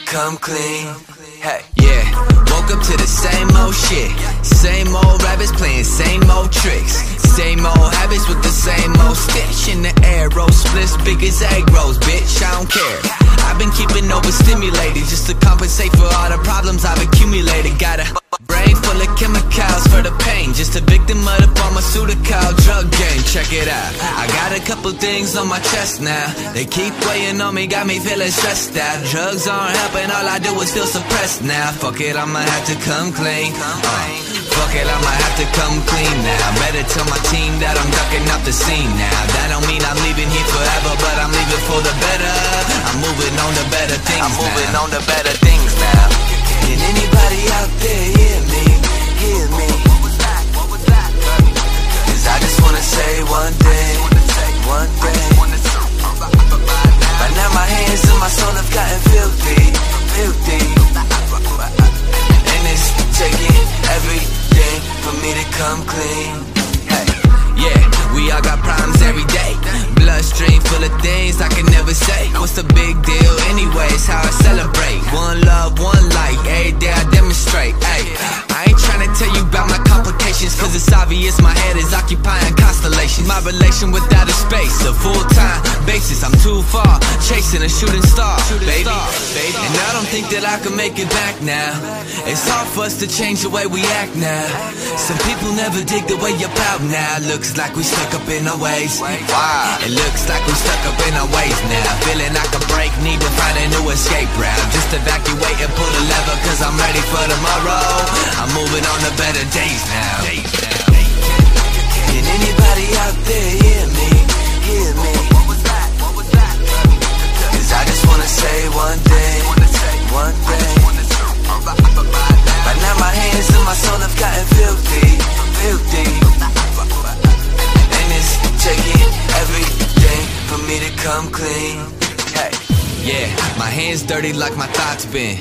Come clean. Hey, yeah. Woke up to the same old shit. Same old rabbits playing same old tricks. Same old habits with the same old stitch. In the air, roll splits big as egg rolls, bitch, I don't care. I've been keeping overstimulated just to compensate for all the problems I've accumulated. Got a brain full of chemicals for the pain. Just a victim of the pharmaceutical drug game. Check it out, I got a couple things on my chest now. They keep weighing on me, got me feeling stressed out. Drugs aren't helping, all I do is feel suppressed now. Fuck it, I'ma have to come clean. Fuck it, I'ma have to come clean now. Better tell my team that I'm ducking off the scene now. That don't mean I'm leaving here forever, but I'm leaving for the better. I'm moving on to better things now. I'm moving on to better things now. Can anybody out there hear me? Hear me? Cause I just wanna say one thing. One thing. By now my hands and my soul have gotten filthy. Filthy. And it's taking everything for me to come clean. Hey, yeah, we all got problems every day. Bloodstream full of things I can never say. What's the big deal anyways? How I celebrate. One love, one light. Every day I demonstrate. Hey, I ain't tryna tell you about my complications, cause it's obvious my head is occupying constellations. My relation with outer space, a full-time basis. I'm too far, chasing a shooting star, baby. And I don't think that I can make it back now. It's hard for us to change the way we act now. Some people never dig the way you're out now. Looks like we stuck up in our ways. Wow. It looks like we stuck up in our ways now. Feeling like a break, need to find a new escape route. Just evacuate and pull the lever, cause I'm ready for tomorrow. I'm moving on to better days now. Can anybody out there hear me? Hear me? Cause I just wanna say one thing. One thing. By now my hands and my soul have gotten filthy. Filthy. And it's taking everything for me to come clean. Hey. Yeah, my hands dirty like my thoughts been.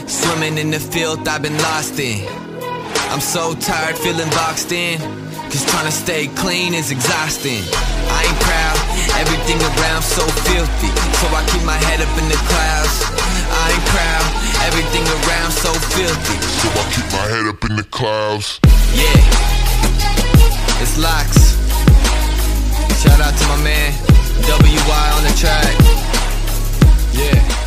Swimming in the filth I've been lost in. I'm so tired feeling boxed in, cause trying to stay clean is exhausting. I ain't proud, everything around so filthy, so I keep my head up in the clouds. I ain't proud, everything around so filthy, so I keep my head up in the clouds. Yeah, it's Locks. Shout out to my man, WY on the track. Yeah.